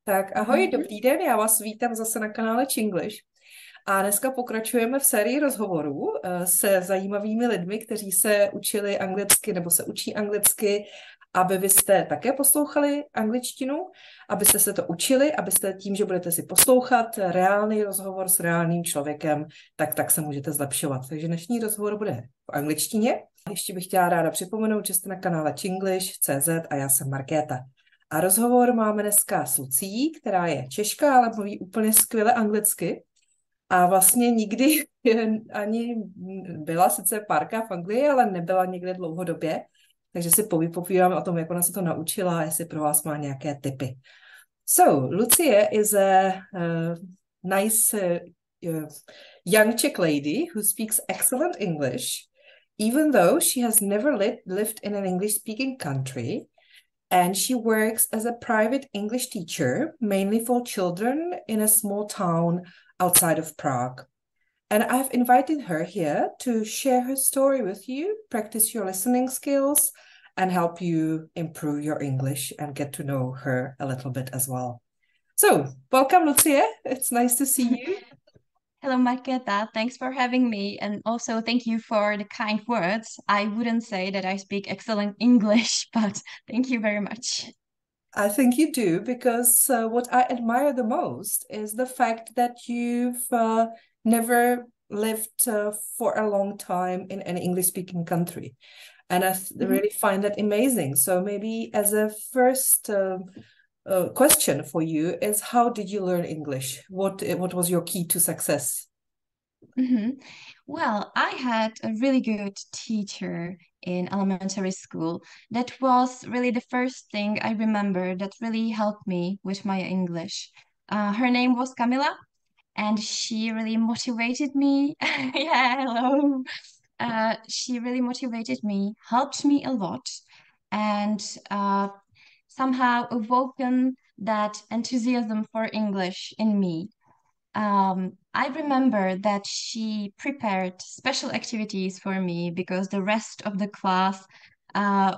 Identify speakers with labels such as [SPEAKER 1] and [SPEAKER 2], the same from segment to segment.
[SPEAKER 1] Tak ahoj, dobrý den, já vás vítám zase na kanále Chinglish. A dneska pokračujeme v sérii rozhovorů se zajímavými lidmi, kteří se učili anglicky nebo se učí anglicky, aby vy jste také poslouchali angličtinu, abyste se to učili, abyste tím, že budete si poslouchat reálný rozhovor s reálným člověkem, tak se můžete zlepšovat. Takže dnešní rozhovor bude v angličtině. Ještě bych chtěla ráda připomenout, že jste na kanále Chinglish.cz a já jsem Markéta. A rozhovor máme dneska s Lucií, která je Češka, ale mluví úplně skvěle anglicky. A vlastně nikdy ani byla sice párkrát v Anglii, ale nebyla někde dlouhodobě. Takže si povídáme o tom, jak ona se to naučila a jestli pro vás má nějaké tipy. So, Lucie is a nice young Czech lady who speaks excellent English, even though she has never lived in an English-speaking country. And she works as a private English teacher, mainly for children in a small town outside of Prague. And I've invited her here to share her story with you, practice your listening skills, and help you improve your English and get to know her a little bit as well. So, welcome, Lucia. It's nice to see you.
[SPEAKER 2] Hello, Markéta. Thanks for having me. And also thank you for the kind words. I wouldn't say that I speak excellent English, but thank you very much.
[SPEAKER 1] I think you do, because what I admire the most is the fact that you've never lived for a long time in an English-speaking country. And I really find that amazing. So maybe as a first question for you is, how did you learn English? What was your key to success?
[SPEAKER 2] Well, I had a really good teacher in elementary school. That was really the first thing I remember that really helped me with my English. Her name was Camila, and she really motivated me. Yeah, hello. She really motivated me, helped me a lot, and somehow awoken that enthusiasm for English in me. I remember that she prepared special activities for me because the rest of the class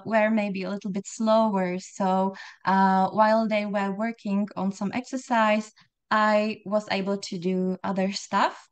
[SPEAKER 2] were maybe a little bit slower. So while they were working on some exercise, I was able to do other stuff.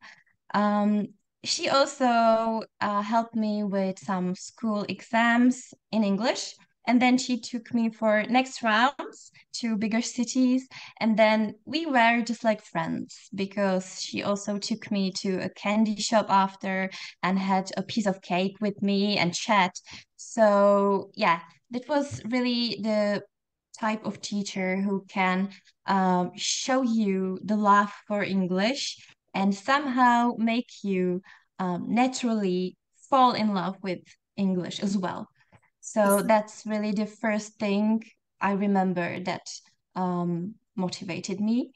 [SPEAKER 2] She also helped me with some school exams in English. And then she took me for next rounds to bigger cities. And then we were just like friends because she also took me to a candy shop after and had a piece of cake with me and chat. So yeah, that was really the type of teacher who can show you the love for English and somehow make you naturally fall in love with English as well. So that's really the first thing I remember that motivated me.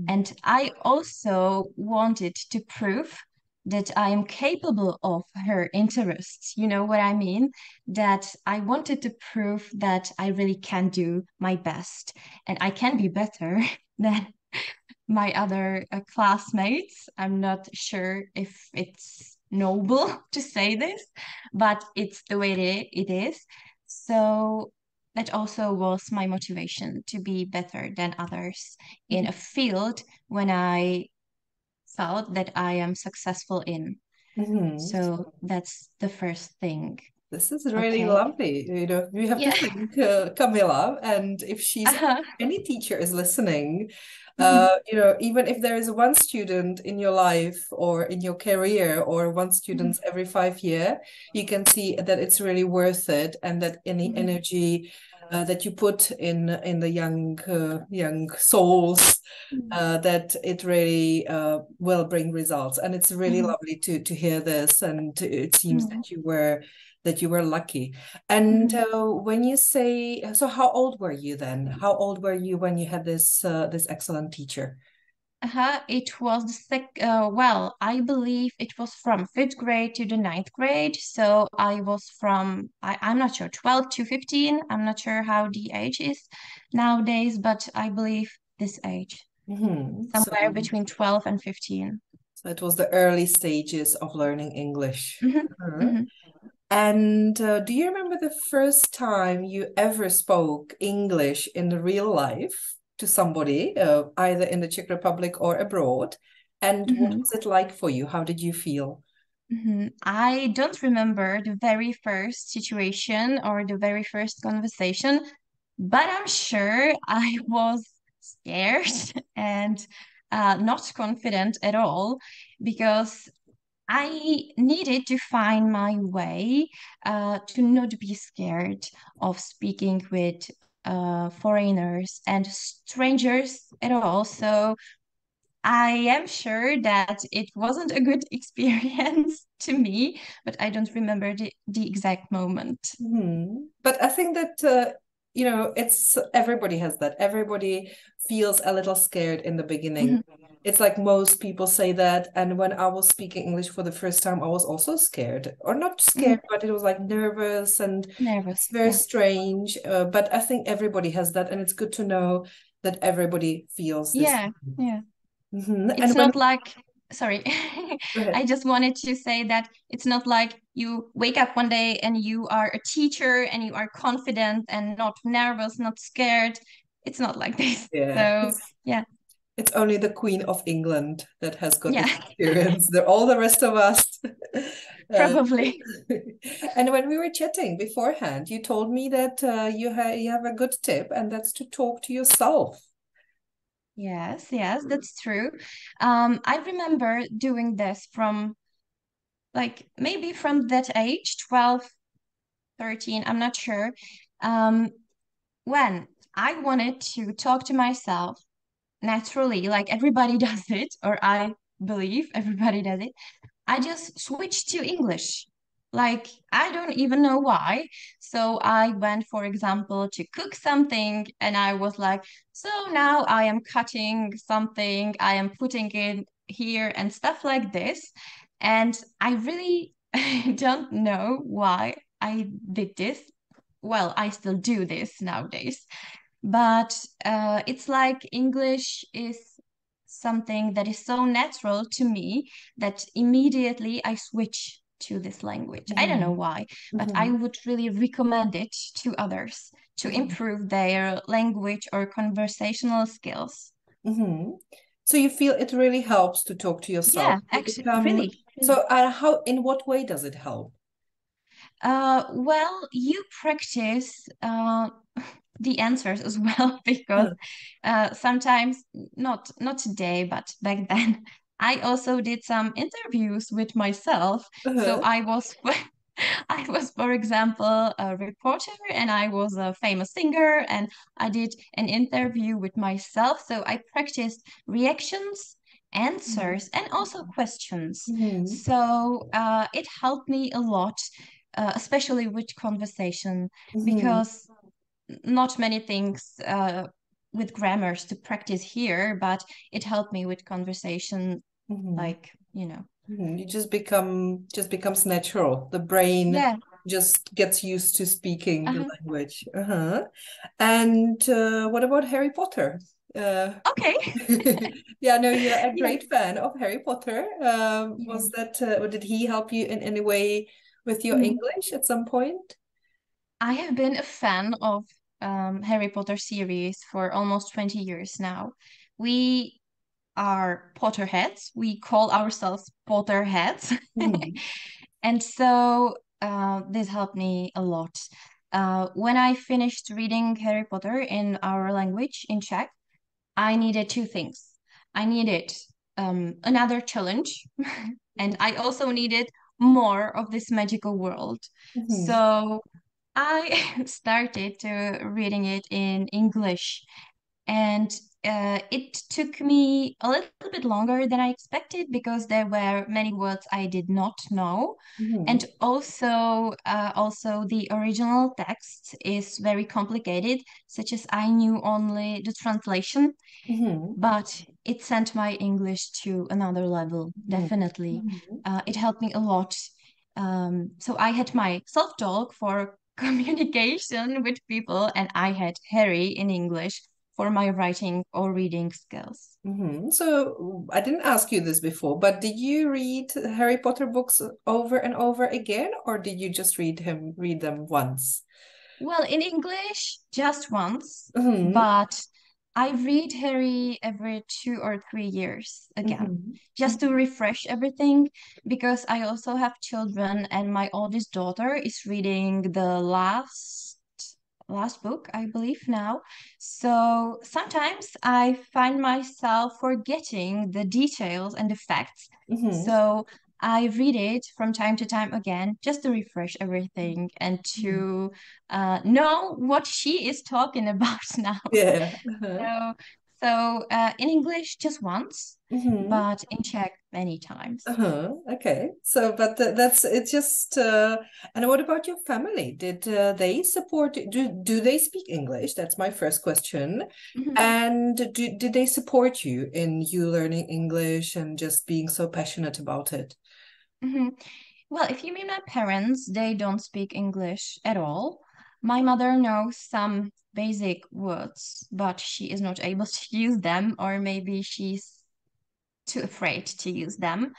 [SPEAKER 2] And I also wanted to prove that I am capable of her interests. You know what I mean? That I wanted to prove that I really can do my best and I can be better than my other classmates. I'm not sure if it's noble to say this, but it's the way it is. So that also was my motivation to be better than others in a field when I felt that I am successful in. So that's the first thing.
[SPEAKER 1] This is really lovely. You know, you have to thank Camilla, and if she's any teacher is listening, you know, even if there is one student in your life or in your career or one student every 5 years, you can see that it's really worth it, and that any energy that you put in the young souls, that it really will bring results. And it's really lovely to hear this, and it seems that you were lucky. And when you say, so how old were you then? How old were you when you had this excellent teacher?
[SPEAKER 2] It was well, I believe it was from 5th grade to the 9th grade. So I was from, I'm not sure, 12 to 15. I'm not sure how the age is nowadays, but I believe this age. Somewhere between 12 and 15.
[SPEAKER 1] So it was the early stages of learning English. And do you remember the first time you ever spoke English in the real life to somebody, either in the Czech Republic or abroad. And what was it like for you? How did you feel?
[SPEAKER 2] I don't remember the very first situation or the very first conversation, but I'm sure I was scared and not confident at all because I needed to find my way to not be scared of speaking with foreigners and strangers at all. So I am sure that it wasn't a good experience to me, but I don't remember the exact moment.
[SPEAKER 1] But I think that, it's everybody has that. Everybody feels a little scared in the beginning. It's like most people say that. And when I was speaking English for the first time, I was also scared, or not scared, but it was like nervous and it's very strange. But I think everybody has that. And it's good to know that everybody feels this.
[SPEAKER 2] Yeah.
[SPEAKER 1] And
[SPEAKER 2] It's not like, sorry, I just wanted to say that it's not like you wake up one day and you are a teacher and you are confident and not nervous, not scared. It's not like this. So, yeah.
[SPEAKER 1] It's only the Queen of England that has got this experience. All the rest of us.
[SPEAKER 2] Probably.
[SPEAKER 1] And when we were chatting beforehand, you told me that you have a good tip, and that's to talk to yourself.
[SPEAKER 2] Yes, that's true. I remember doing this from maybe from that age, 12, 13, I'm not sure. When I wanted to talk to myself naturally, like everybody does it, or I believe everybody does it, I just switched to English. Like, I don't even know why. So I went, for example, to cook something, and I was like, so now I am cutting something, I am putting it here and stuff like this. And I really don't know why I did this. Well, I still do this nowadays. But it's like English is something that is so natural to me that immediately I switch to this language. I don't know why, but I would really recommend it to others to improve their language or conversational skills.
[SPEAKER 1] So you feel it really helps to talk to yourself?
[SPEAKER 2] Yeah, actually, really.
[SPEAKER 1] So in what way does it help?
[SPEAKER 2] Well, you practice the answers as well because sometimes not today, but back then I also did some interviews with myself. So I was for example a reporter and I was a famous singer and I did an interview with myself. So I practiced reactions, answers, and also questions. So it helped me a lot, especially with conversation, because not many things with grammars to practice here, but it helped me with conversation,
[SPEAKER 1] It just becomes natural. The brain just gets used to speaking the language. And what about Harry Potter?
[SPEAKER 2] Okay.
[SPEAKER 1] Yeah, no, you're a great fan of Harry Potter. Was that, did he help you in any way with your English at some point?
[SPEAKER 2] I have been a fan of Harry Potter series for almost 20 years now. We are Potterheads. We call ourselves Potterheads. And so this helped me a lot. When I finished reading Harry Potter in our language, in Czech, I needed two things. I needed another challenge, and I also needed more of this magical world. So I started reading it in English, and it took me a little bit longer than I expected because there were many words I did not know. And also the original text is very complicated, such as I knew only the translation, but it sent my English to another level, definitely. It helped me a lot. So I had my self-talk for communication with people, and I had Harry in English for my writing or reading skills.
[SPEAKER 1] So I didn't ask you this before, but did you read Harry Potter books over and over again, or did you just read them once?
[SPEAKER 2] Well, in English, just once, but I read Harry every 2 or 3 years again,
[SPEAKER 1] Mm-hmm.
[SPEAKER 2] just to refresh everything, because I also have children, and my oldest daughter is reading the last book, I believe now. So sometimes I find myself forgetting the details and the facts.
[SPEAKER 1] Mm-hmm.
[SPEAKER 2] So I read it from time to time again, just to refresh everything and
[SPEAKER 1] Mm-hmm.
[SPEAKER 2] to know what she is talking about now.
[SPEAKER 1] Yeah. Uh-huh.
[SPEAKER 2] So, in English just once,
[SPEAKER 1] Mm-hmm.
[SPEAKER 2] but in Czech many times.
[SPEAKER 1] Uh-huh. Okay. So, but that's it's just. And what about your family? Did they support? Do they speak English? That's my first question.
[SPEAKER 2] Mhm,
[SPEAKER 1] And did they support you in you learning English and just being so passionate about it?
[SPEAKER 2] mhm. Well, if you mean my parents, they don't speak English at all. My mother knows some basic words, but she is not able to use them, or maybe she's too afraid to use them.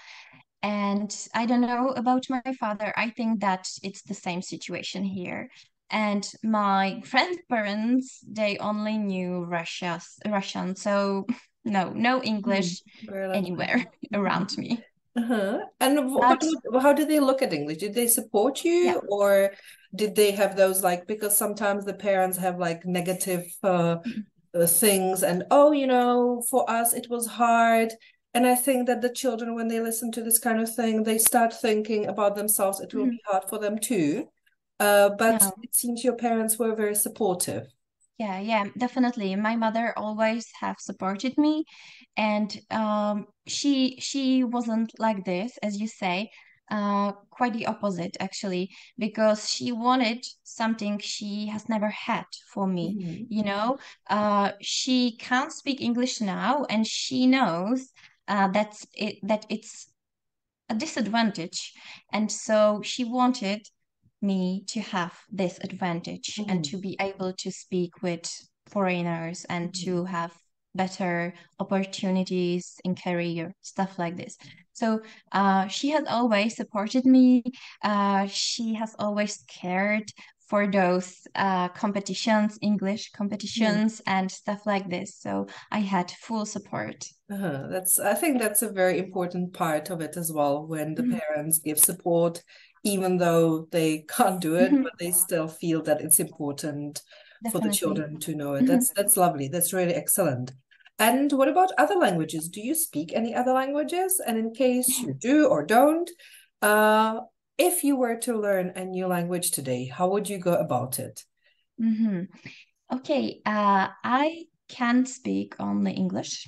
[SPEAKER 2] And I don't know about my father. I think that it's the same situation here. And my grandparents, they only knew Russian, so no
[SPEAKER 1] Mhm.
[SPEAKER 2] English
[SPEAKER 1] Very lovely.
[SPEAKER 2] anywhere
[SPEAKER 1] Mhm.
[SPEAKER 2] around me.
[SPEAKER 1] Uh-huh. And
[SPEAKER 2] But
[SPEAKER 1] how did they look at English? Did they support
[SPEAKER 2] yeah.
[SPEAKER 1] you, or did they have those like, because sometimes the parents have like negative things, and oh, for us it was hard. And I think that the children, when they listen to this kind of thing, they start thinking about themselves. It will
[SPEAKER 2] Mhm.
[SPEAKER 1] be hard for them too. But
[SPEAKER 2] No.
[SPEAKER 1] it seems your parents were very supportive.
[SPEAKER 2] Yeah, definitely. My mother always have supported me, and she wasn't like this, as you say, quite the opposite actually, because she wanted something she has never had for me.
[SPEAKER 1] Mhm.
[SPEAKER 2] You know, she can't speak English now, and she knows that it's a disadvantage. And so she wanted me to have this advantage and
[SPEAKER 1] Mhm.
[SPEAKER 2] to be able to speak with foreigners and
[SPEAKER 1] Mhm.
[SPEAKER 2] to have better opportunities in career, stuff like this. So she has always supported me. She has always cared for those competitions, English
[SPEAKER 1] Mhm.
[SPEAKER 2] competitions, and stuff like this. So I had full support.
[SPEAKER 1] I think that's a very important part of it as well, when the
[SPEAKER 2] Mhm,
[SPEAKER 1] parents give support, even though they can't do it,
[SPEAKER 2] mhm,
[SPEAKER 1] but they still feel that it's important for the
[SPEAKER 2] definitely.
[SPEAKER 1] children to know it.
[SPEAKER 2] Mhm.
[SPEAKER 1] That's lovely. That's really excellent. And what about other languages? Do you speak any other languages? And in case you do or don't, uh, if you were to learn a new language today, how would you go about it?
[SPEAKER 2] Mhm. Okay, I can speak only English,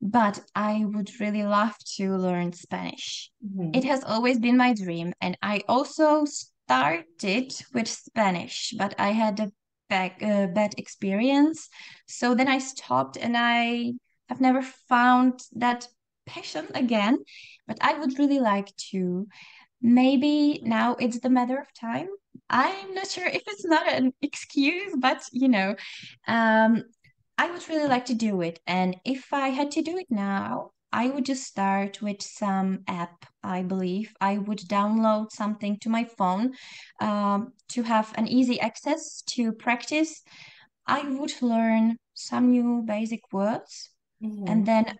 [SPEAKER 2] but I would really love to learn Spanish. It
[SPEAKER 1] Mhm.
[SPEAKER 2] has always been my dream, and I also started with Spanish, but I had a bad experience. So then I stopped, and I have never found that passion again. But I would really like to. Maybe now it's the matter of time. I'm not sure if it's not an excuse, but um, I would really like to do it. And if I had to do it now, I would just start with some app, I believe. I would download something to my phone to have an easy access to practice. I would learn some new basic words. And
[SPEAKER 1] Mhm.
[SPEAKER 2] then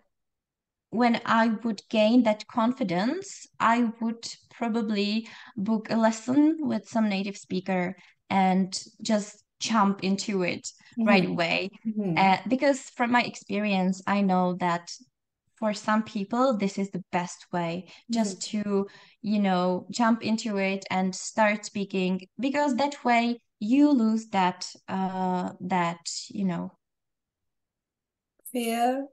[SPEAKER 2] when I would gain that confidence, I would probably book a lesson with some native speaker and just jump into it right
[SPEAKER 1] Mhm.
[SPEAKER 2] away.
[SPEAKER 1] Mhm.
[SPEAKER 2] Because from my experience, I know that for some people, this is the best way
[SPEAKER 1] Mhm.
[SPEAKER 2] just to, jump into it and start speaking, because that way you lose that
[SPEAKER 1] Fear,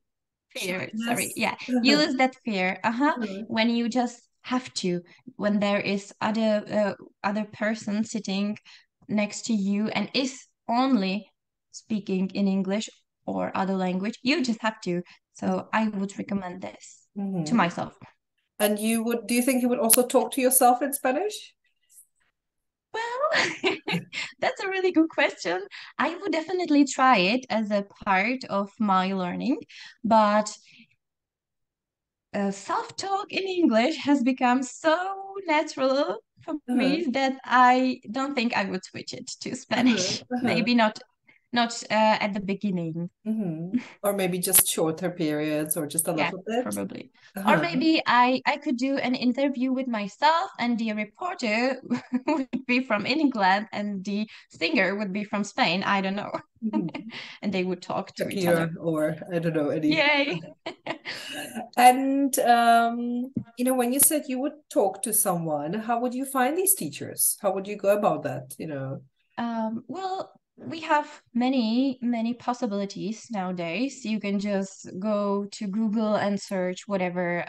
[SPEAKER 2] fear, sorry.
[SPEAKER 1] shyness.
[SPEAKER 2] Yeah, you lose that fear.
[SPEAKER 1] Mhm.
[SPEAKER 2] When you just have to, when there is other person sitting next to you and is only speaking in English or other language, you just have to. So I would recommend this to
[SPEAKER 1] Mhm.
[SPEAKER 2] myself.
[SPEAKER 1] And do you think you would also talk to yourself in Spanish?
[SPEAKER 2] Well, that's a really good question. I would definitely try it as a part of my learning, but self-talk in English has become so natural for
[SPEAKER 1] Uh-huh.
[SPEAKER 2] me that I don't think I would switch it to
[SPEAKER 1] Uh-huh.
[SPEAKER 2] Spanish.
[SPEAKER 1] Uh-huh.
[SPEAKER 2] Maybe not not at the beginning.
[SPEAKER 1] Or maybe just shorter periods or just a
[SPEAKER 2] Yeah,
[SPEAKER 1] little bit.
[SPEAKER 2] probably. Or maybe I could do an interview with myself, and the reporter would be from England and the singer would be from Spain. I don't know. And they would talk to each other.
[SPEAKER 1] Or I don't know any.
[SPEAKER 2] Yay.
[SPEAKER 1] And you know, when you said you would talk to someone, how would you find these teachers? How would you go about that, you know?
[SPEAKER 2] Well, we have many possibilities nowadays. You can just go to Google and search whatever,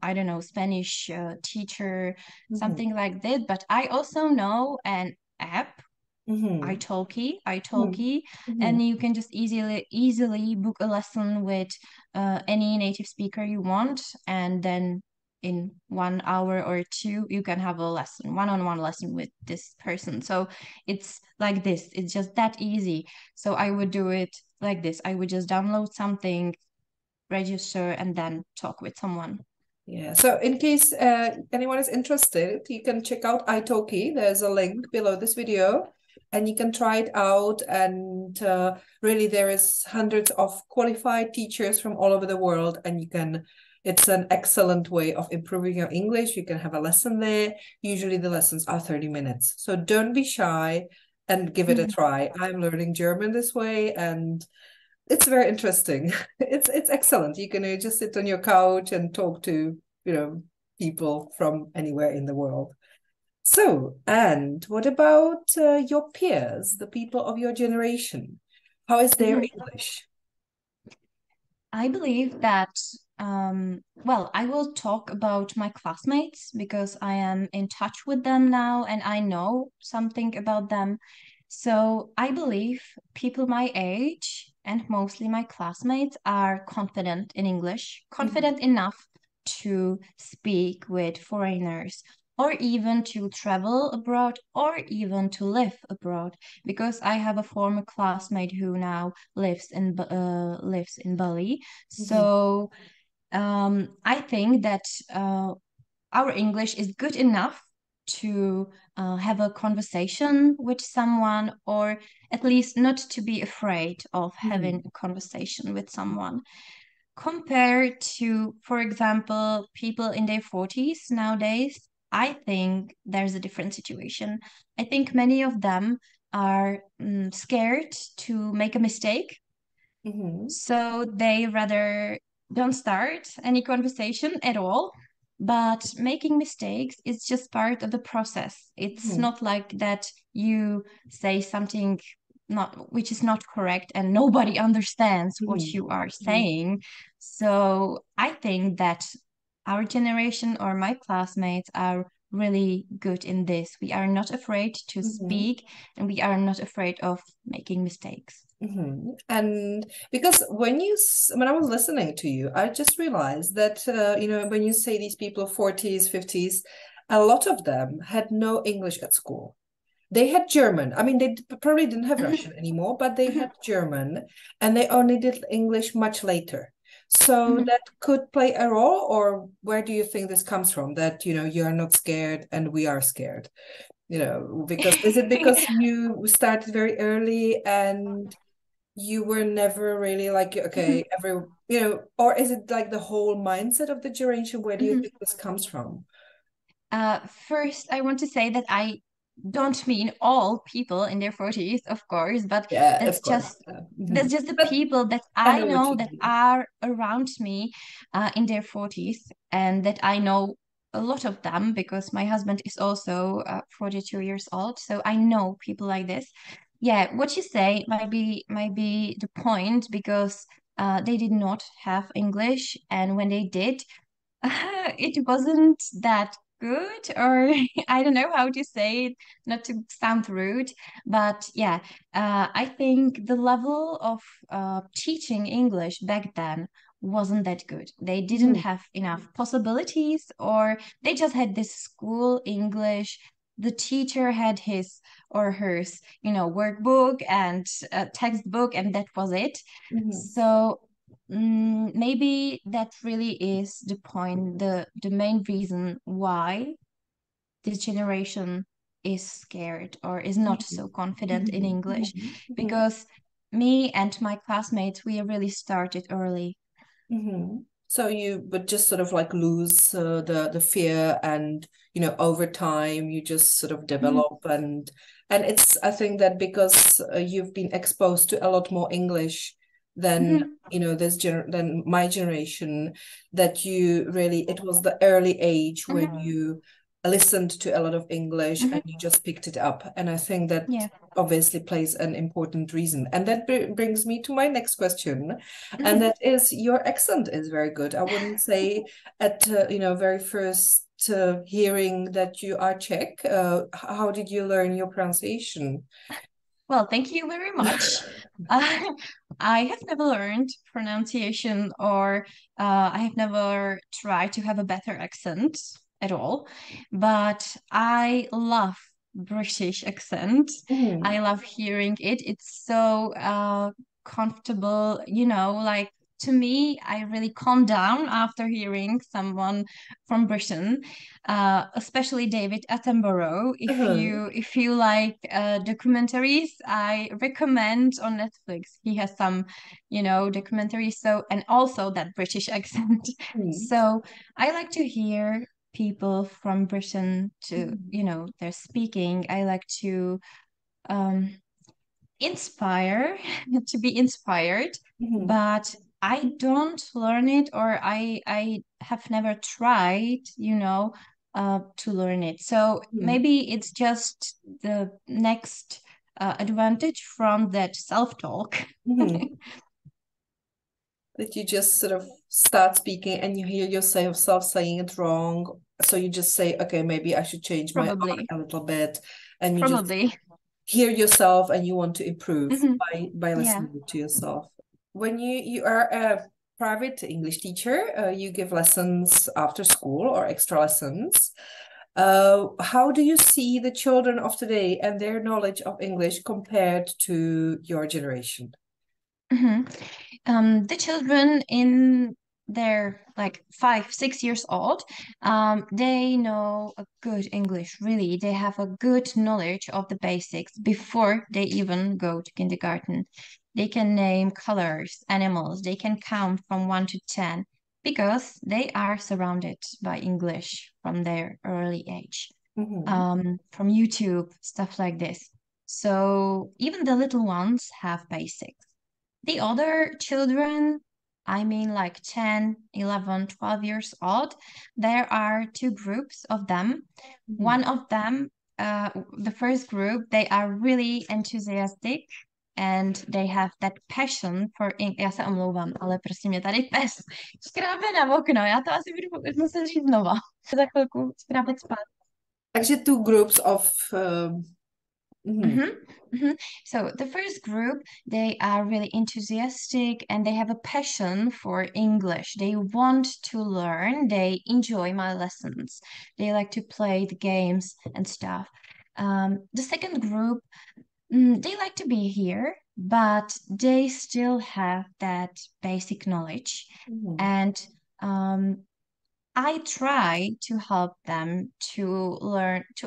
[SPEAKER 2] I don't know, Spanish teacher, something like that. But I also know an app, ITALKI, and you can just easily book a lesson with any native speaker you want, and then in 1 hour or 2 you can have a lesson, one-on-one lesson with this person. So it's like this, it's just that easy. So I would do it like this. I would just download something, register, and then talk with someone.
[SPEAKER 1] Yeah, so in case anyone is interested, you can check out italki. There's a link below this video and you can try it out. And really there is hundreds of qualified teachers from all over the world, and you can, it's an excellent way of improving your English. You can have a lesson there. Usually the lessons are 30 minutes. So don't be shy and give it a try. I'm learning German this way and it's very interesting. It's excellent. You can just sit on your couch and talk to, you know, people from anywhere in the world. So, and what about your peers, the people of your generation? How is their English?
[SPEAKER 2] I believe that, well, I will talk about my classmates because I am in touch with them now and I know something about them. So I believe people my age and mostly my classmates are confident in English, confident enough to speak with foreigners, or even to travel abroad, or even to live abroad. Because I have a former classmate who now lives in Bali. So I think that our English is good enough to have a conversation with someone, or at least not to be afraid of having a conversation with someone. Compared to, for example, people in their 40s nowadays, I think there's a different situation. I think many of them are scared to make a mistake. So they rather don't start any conversation at all. But making mistakes is just part of the process. It's not like that you say something which is not correct and nobody understands what you are saying. So I think that our generation or my classmates are really good in this. We are not afraid to speak and we are not afraid of making mistakes.
[SPEAKER 1] And because when I was listening to you, I just realized that, you know, when you say these people 40s, 50s, a lot of them had no English at school. They had German. I mean, they probably didn't have Russian anymore, but they had German, and they only did English much later. So that could play a role, or where do you think this comes from? That, you know, you're not scared and we are scared, you know, because is it because you started very early and you were never really like, okay, you know, or is it like the whole mindset of the generation? Where do you think this comes from?
[SPEAKER 2] First, I want to say that I don't mean all people in their 40s, of course, but that's just the people that I know that are around me in their 40s, and that I know a lot of them because my husband is also 42 years old, so I know people like this. Yeah, what you say might be the point, because they did not have English, and when they did, it wasn't that good, or I don't know how to say it, not to sound rude, but yeah, I think the level of teaching English back then wasn't that good. They didn't have enough possibilities, or they just had this school English. The teacher had his or hers, you know, workbook and textbook, and that was it. So maybe that really is the point, the main reason why this generation is scared or is not so confident in English, because me and my classmates, we really started early.
[SPEAKER 1] Mm-hmm. So you would just sort of like lose the fear, and over time you just sort of develop, and it's, I think that because you've been exposed to a lot more English than than my generation, that you really, it was the early age when you listened to a lot of English and you just picked it up, and I think that obviously plays an important reason. And that brings me to my next question, and that is, your accent is very good. I wouldn't say at very first hearing that you are Czech. How did you learn your pronunciation?
[SPEAKER 2] Well, thank you very much. I have never learned pronunciation, or I have never tried to have a better accent at all, but I love British accent. I love hearing it. It's so comfortable, like, to me, I really calm down after hearing someone from Britain, especially David Attenborough. If you like documentaries, I recommend on Netflix. He has some, documentaries. So, and also that British accent. So I like to hear people from Britain to, they're speaking. I like to inspire, to be inspired, but I don't learn it, or I have never tried, to learn it. So maybe it's just the next advantage from that self-talk.
[SPEAKER 1] That you just sort of start speaking and you hear yourself saying it wrong. So you just say, okay, maybe I should change my eye a little bit. And you just hear yourself and you want to improve by listening to yourself. When you are a private English teacher, you give lessons after school or extra lessons. How do you see the children of today and their knowledge of English compared to your generation?
[SPEAKER 2] The children in they're like 5, 6 years old, they know a good English, really. They have a good knowledge of the basics before they even go to kindergarten. They can name colors, animals, they can count from 1 to 10 because they are surrounded by English from their early age, from YouTube, stuff like this. So even the little ones have basics. The other children, I mean like 10, 11, 12 years old, there are two groups of them. One of them, the first group, they are really enthusiastic and they have that passion for English. Já se omlouvám, ale prostě mě tady pes škrábe na okno. Já to asi budu muset říct znova. Za chvilku škrábet spát.
[SPEAKER 1] Takže two groups of...
[SPEAKER 2] So the first group, they are really enthusiastic and they have a passion for English. They want to learn. They enjoy my lessons. They like to play the games and stuff. The second group, they like to be here, but they still have that basic knowledge. And I try to help them to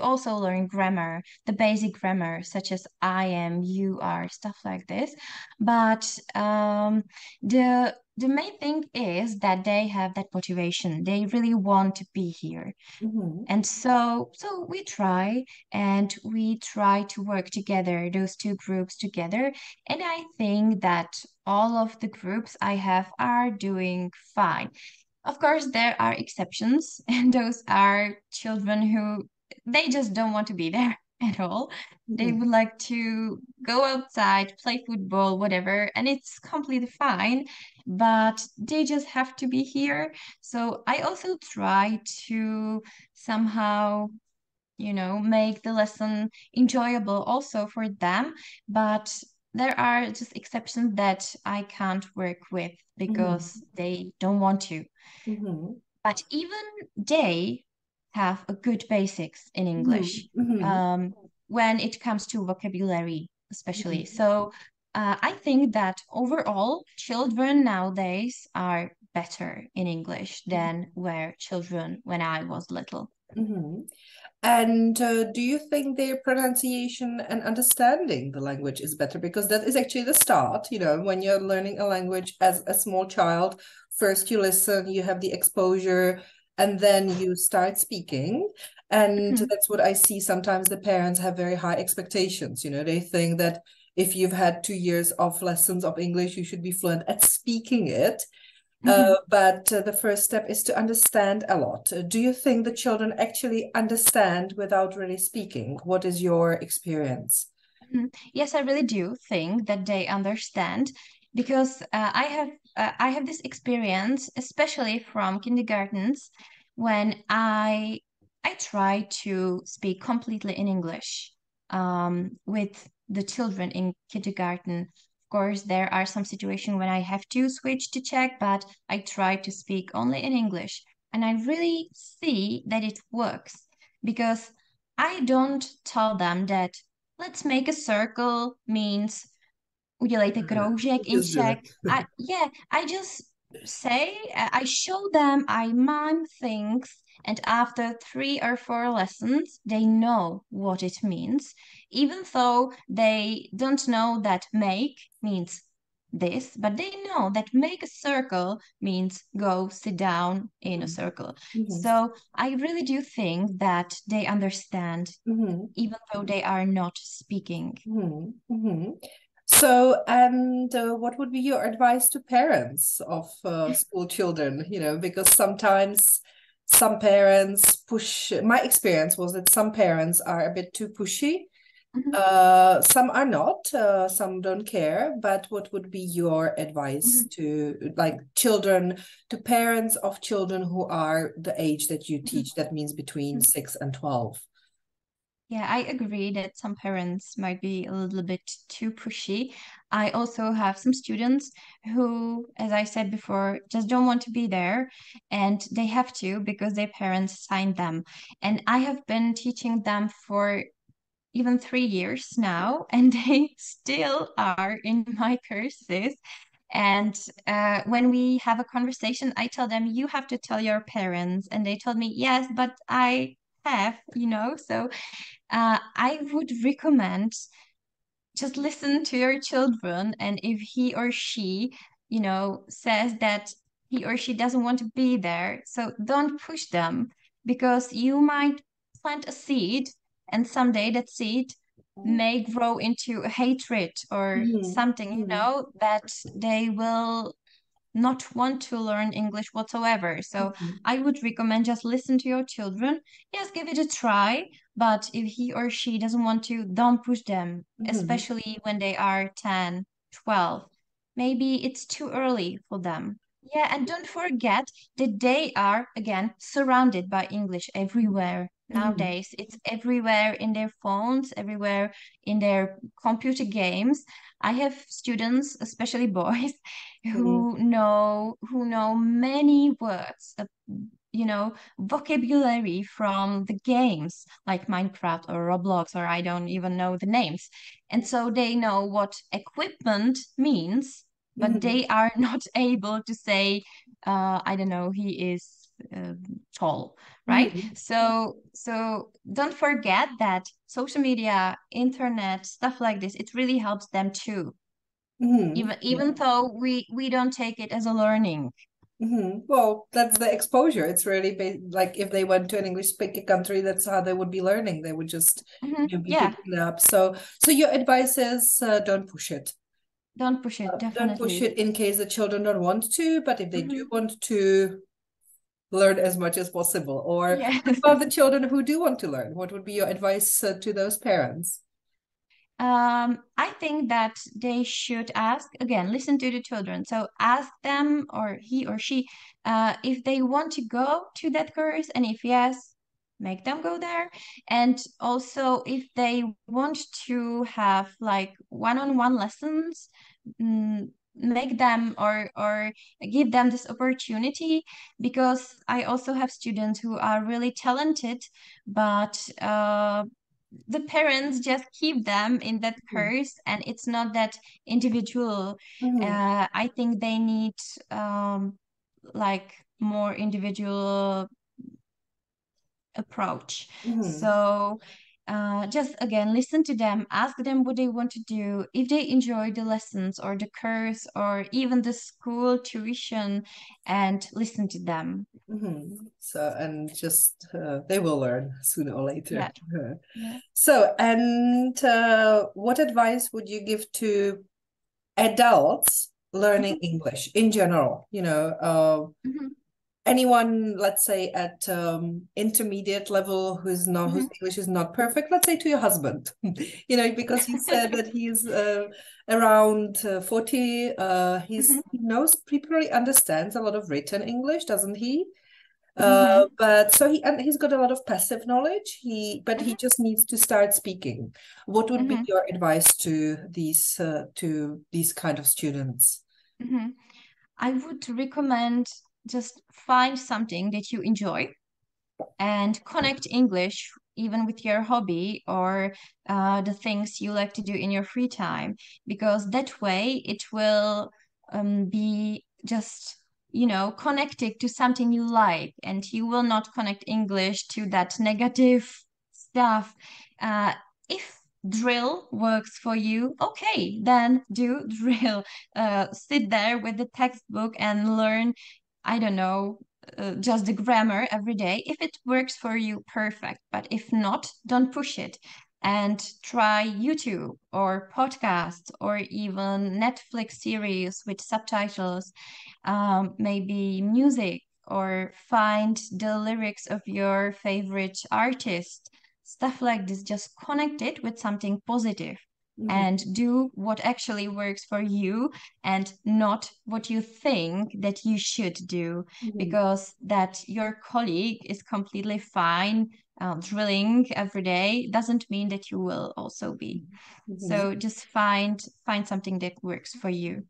[SPEAKER 2] also learn grammar, the basic grammar, such as I am, you are, stuff like this. But the main thing is that they have that motivation. They really want to be here. And so we try to work together, those two groups together. And I think that all of the groups I have are doing fine. Of course, there are exceptions, and those are children who they just don't want to be there at all. They would like to go outside, play football, whatever, and it's completely fine, but they just have to be here. So I also try to somehow, make the lesson enjoyable also for them, but there are just exceptions that I can't work with because they don't want to. But even they have a good basics in English when it comes to vocabulary, especially. So I think that overall, children nowadays are better in English than were children when I was little.
[SPEAKER 1] Mm-hmm. And do you think their pronunciation and understanding the language is better? Because that is actually the start, you know, when you're learning a language as a small child, first you listen, you have the exposure, and then you start speaking. And that's what I see. Sometimes the parents have very high expectations. You know, they think that if you've had 2 years of lessons of English, you should be fluent at speaking it. But the first step is to understand a lot. Do you think the children actually understand without really speaking? What is your experience?
[SPEAKER 2] Yes, I really do think that they understand because I have this experience, especially from kindergartens, when I try to speak completely in English with the children in kindergarten. Of course, there are some situations when I have to switch to Czech, but I try to speak only in English. And I really see that it works because I don't tell them that let's make a circle means udělejte kroužek in
[SPEAKER 1] Just do
[SPEAKER 2] Czech.
[SPEAKER 1] it.
[SPEAKER 2] I just say, I show them, I mime things, and after 3 or 4 lessons, they know what it means, even though they don't know that make means this, but they know that make a circle means go sit down in a circle. So I really do think that they understand, even though they are not speaking.
[SPEAKER 1] So, and what would be your advice to parents of school children? You know, because sometimes some parents push. My experience was that some parents are a bit too pushy. Some are not. Some don't care. But what would be your advice to like children, to parents of children who are the age that you teach? That means between 6 and 12.
[SPEAKER 2] Yeah, I agree that some parents might be a little bit too pushy. I also have some students who, as I said before, just don't want to be there, and they have to because their parents signed them. And I have been teaching them for even 3 years now, and they still are in my courses. And when we have a conversation, I tell them, you have to tell your parents. And they told me, yes, but I have, So I would recommend just listen to your children. And if he or she, says that he or she doesn't want to be there, so don't push them because you might plant a seed and someday that seed may grow into a hatred or something, that they will not want to learn English whatsoever. So I would recommend just listen to your children. Yes, give it a try. But if he or she doesn't want to, don't push them, especially when they are 10, 12. Maybe it's too early for them. Yeah, and don't forget that they are, again, surrounded by English everywhere. Nowadays, it's everywhere in their phones, everywhere in their computer games. I have students, especially boys, who know many words, vocabulary from the games like Minecraft or Roblox, or I don't even know the names. And so they know what equipment means, but they are not able to say, I don't know, he is tall, right? So don't forget that social media, internet, stuff like this, it really helps them too. Even though we don't take it as a learning.
[SPEAKER 1] Well, that's the exposure. It's really like if they went to an English-speaking country, that's how they would be learning. They would just be picking it up. So your advice is don't push it.
[SPEAKER 2] Don't push it, definitely.
[SPEAKER 1] Don't push it in case the children don't want to, but if they do want to, learn as much as possible. Or what about the children who do want to learn? What would be your advice to those parents?
[SPEAKER 2] I think that they should ask, again, listen to the children. So ask them, or he or she, if they want to go to that course, and if yes, make them go there. And also if they want to have like one-on-one lessons, make them or give them this opportunity, because I also have students who are really talented, but the parents just keep them in that course, and it's not that individual. I think they need like more individual approach.
[SPEAKER 1] Mm-hmm.
[SPEAKER 2] So just again, listen to them, ask them what they want to do, if they enjoy the lessons or the course or even the school tuition, and listen to them.
[SPEAKER 1] Mm-hmm. So, and just they will learn sooner or later.
[SPEAKER 2] Yeah. Yeah.
[SPEAKER 1] So, and what advice would you give to adults learning English in general? You know, anyone, let's say at intermediate level who's whose English is not perfect, let's say to your husband, you know, because you said that he's around 40, he knows, he probably understands a lot of written English, doesn't he? But so he's got a lot of passive knowledge. He just needs to start speaking. What would be your advice to these kind of students?
[SPEAKER 2] I would recommend just find something that you enjoy and connect English even with your hobby or the things you like to do in your free time, because that way it will be just, you know, connected to something you like, and you will not connect English to that negative stuff. If drill works for you, okay, then do drill. Sit there with the textbook and learn, I don't know, just the grammar every day. If it works for you, perfect. But if not, don't push it. And try YouTube or podcasts or even Netflix series with subtitles, maybe music, or find the lyrics of your favorite artist. Stuff like this, just connect it with something positive and do what actually works for you and not what you think that you should do, because that your colleague is completely fine drilling every day doesn't mean that you will also be. So just find something that works for you.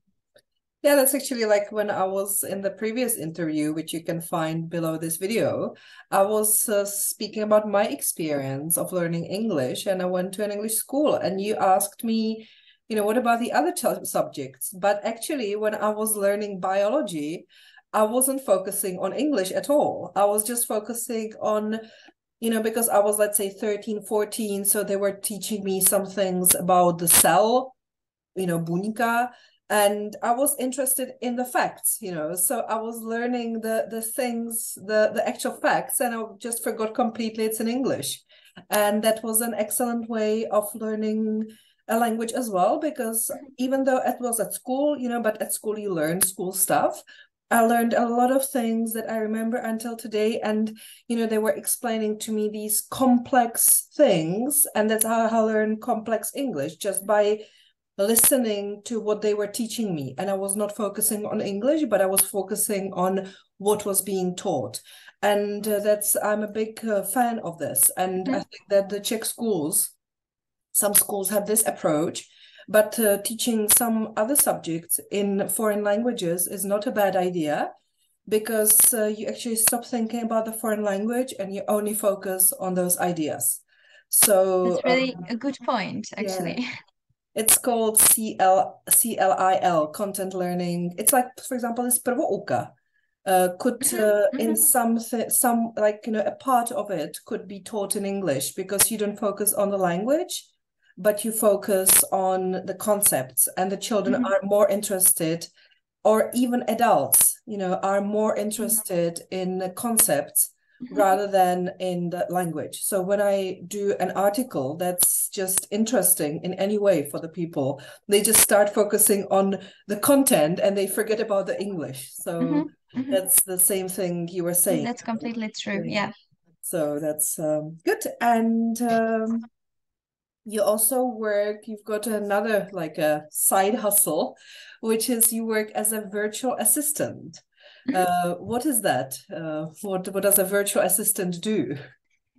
[SPEAKER 1] Yeah, that's actually like when I was in the previous interview, which you can find below this video, I was speaking about my experience of learning English, and I went to an English school, and you asked me, you know, what about the other subjects? But actually, when I was learning biology, I wasn't focusing on English at all. I was just focusing on, you know, because I was, let's say, 13, 14, so they were teaching me some things about the cell, you know, buňka. And I was interested in the facts, you know, so I was learning the things, the actual facts, and I just forgot completely it's in English. And that was an excellent way of learning a language as well, because even though it was at school, you know, but at school you learn school stuff, I learned a lot of things that I remember until today. And, you know, they were explaining to me these complex things, and that's how I learned complex English, just by listening to what they were teaching me. And I was not focusing on English, but I was focusing on what was being taught. And I'm a big fan of this. And I think that the Czech schools, some schools have this approach, but teaching some other subjects in foreign languages is not a bad idea, because you actually stop thinking about the foreign language and you only focus on those ideas. So
[SPEAKER 2] that's really a good point, actually.
[SPEAKER 1] Yeah. It's called CLIL, content learning. It's like, for example, this prvouka could in some like, you know, a part of it could be taught in English, because you don't focus on the language, but you focus on the concepts, and the children are more interested, or even adults, you know, are more interested in the concepts rather than in the language. So when I do an article that's just interesting in any way for the people, they just start focusing on the content and they forget about the English. So that's the same thing you were saying.
[SPEAKER 2] That's completely true. Yeah.
[SPEAKER 1] So that's good. And you also you've got another, like a side hustle, which is you work as a virtual assistant. What is that? What does a virtual assistant do?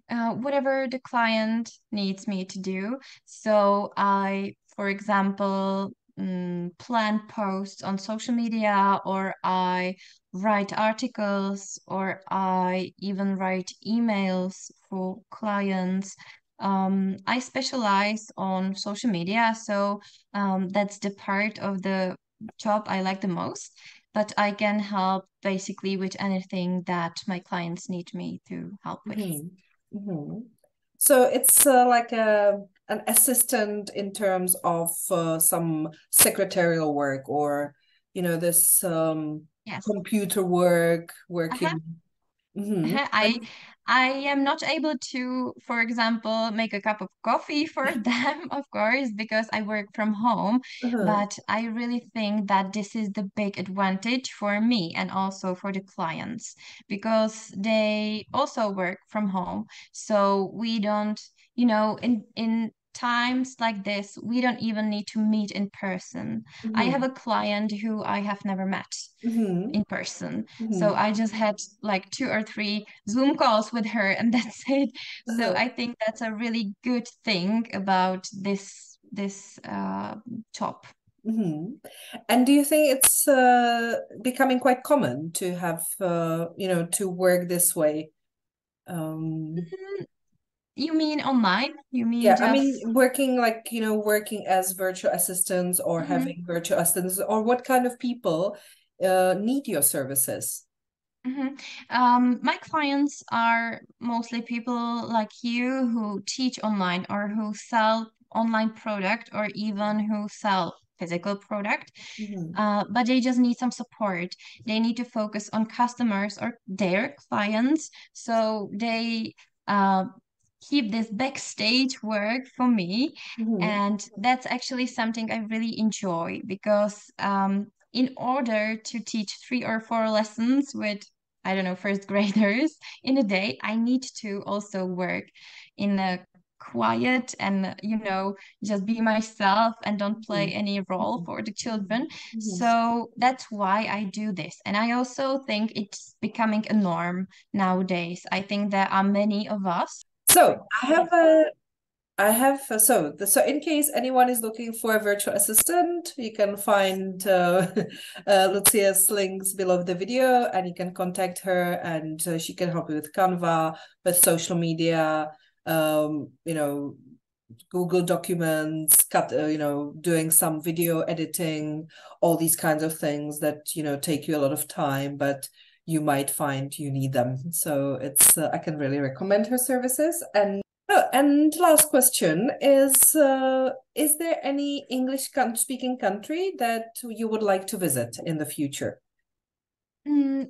[SPEAKER 2] Whatever the client needs me to do. So I, for example, plan posts on social media, or I write articles, or I even write emails for clients. I specialize on social media, so that's the part of the job I like the most. But I can help basically with anything that my clients need me to help with.
[SPEAKER 1] Mm-hmm. So it's like an assistant in terms of some secretarial work, or this
[SPEAKER 2] Yes.
[SPEAKER 1] computer work,
[SPEAKER 2] Uh-huh.
[SPEAKER 1] working. Mm-hmm.
[SPEAKER 2] I am not able to, for example, make a cup of coffee for them, of course, because I work from home.
[SPEAKER 1] Uh-huh.
[SPEAKER 2] But I really think that this is the big advantage for me and also for the clients because they also work from home. So we don't, in times like this, we don't even need to meet in person. I have
[SPEAKER 1] Mm-hmm.
[SPEAKER 2] a client who I have never met
[SPEAKER 1] Mm-hmm.
[SPEAKER 2] in person. So
[SPEAKER 1] Mm-hmm.
[SPEAKER 2] I just had like 2 or 3 Zoom calls with her and that's it. So
[SPEAKER 1] Uh-huh.
[SPEAKER 2] I think that's a really good thing about this job.
[SPEAKER 1] Mm-hmm. And do you think it's becoming quite common to have to work this way? Um,
[SPEAKER 2] Mm, You mean online? You mean
[SPEAKER 1] yeah, I mean,
[SPEAKER 2] just
[SPEAKER 1] working like, working as virtual assistants, or
[SPEAKER 2] Mhm,
[SPEAKER 1] having virtual assistants, or what kind of people need your services?
[SPEAKER 2] mhm. My clients are mostly people like you who teach online or who sell online product or even who sell physical product.
[SPEAKER 1] Mm-hmm.
[SPEAKER 2] But they just need some support. They need to focus on customers or their clients. So they uh, keep this backstage work for me.
[SPEAKER 1] Mm-hmm.
[SPEAKER 2] And that's actually something I really enjoy because in order to teach 3 or 4 lessons with, I don't know, first graders in a day, I need to also work in a quiet and just be myself and don't play any role for the children.
[SPEAKER 1] Mm-hmm.
[SPEAKER 2] So that's why I do this. And I also think it's becoming a norm nowadays. I think there are many of us.
[SPEAKER 1] So so in case anyone is looking for a virtual assistant, you can find Lucia's links below the video, and you can contact her, and she can help you with Canva, with social media, Google Documents, doing some video editing, all these kinds of things that, take you a lot of time, but you might find you need them. So I can really recommend her services. And last question is there any English speaking country that you would like to visit in the future?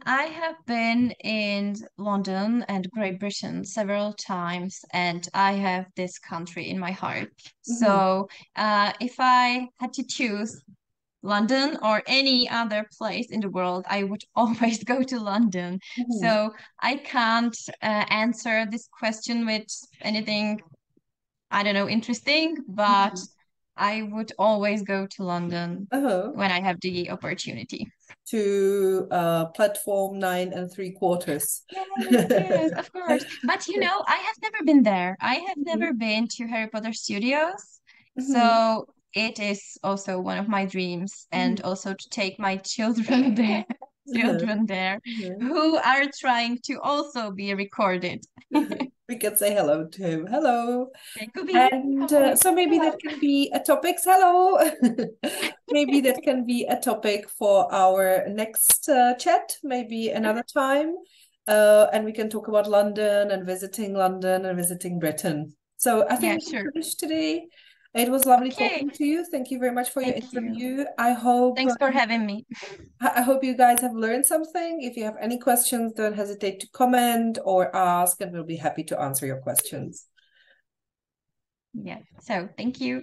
[SPEAKER 2] I have been in London and Great Britain several times, and I have this country in my heart.
[SPEAKER 1] Mm-hmm.
[SPEAKER 2] So, if I had to choose London or any other place in the world, I would always go to London.
[SPEAKER 1] Mm-hmm.
[SPEAKER 2] So, I can't answer this question with anything, I don't know, interesting, but
[SPEAKER 1] Mm-hmm.
[SPEAKER 2] I would always go to London
[SPEAKER 1] Uh-huh.
[SPEAKER 2] when I have the opportunity.
[SPEAKER 1] To platform 9 3/4.
[SPEAKER 2] Yes, yes, of course. But I have never been there. I have
[SPEAKER 1] Mhm.
[SPEAKER 2] never been to Harry Potter Studios.
[SPEAKER 1] Mhm.
[SPEAKER 2] So it is also one of my dreams, and
[SPEAKER 1] Mhm.
[SPEAKER 2] also to take my children there,
[SPEAKER 1] Uh-huh.
[SPEAKER 2] children there,
[SPEAKER 1] Uh-huh.
[SPEAKER 2] who are trying to also be recorded.
[SPEAKER 1] Uh-huh. We could say hello to him. Hello.
[SPEAKER 2] They could be.
[SPEAKER 1] And
[SPEAKER 2] Hi.
[SPEAKER 1] so maybe that
[SPEAKER 2] Hello.
[SPEAKER 1] can be a topic. Hello. Maybe that can be a topic for our next chat, maybe another time. And we can talk about London and visiting Britain. So I
[SPEAKER 2] Yeah,
[SPEAKER 1] think we're
[SPEAKER 2] sure.
[SPEAKER 1] finished today. It was lovely
[SPEAKER 2] Okay.
[SPEAKER 1] talking to you. Thank you very much for your
[SPEAKER 2] Thank you.
[SPEAKER 1] interview. I hope you guys have learned something. If you have any questions, don't hesitate to comment or ask, and we'll be happy to answer your questions.
[SPEAKER 2] Yeah. So thank you.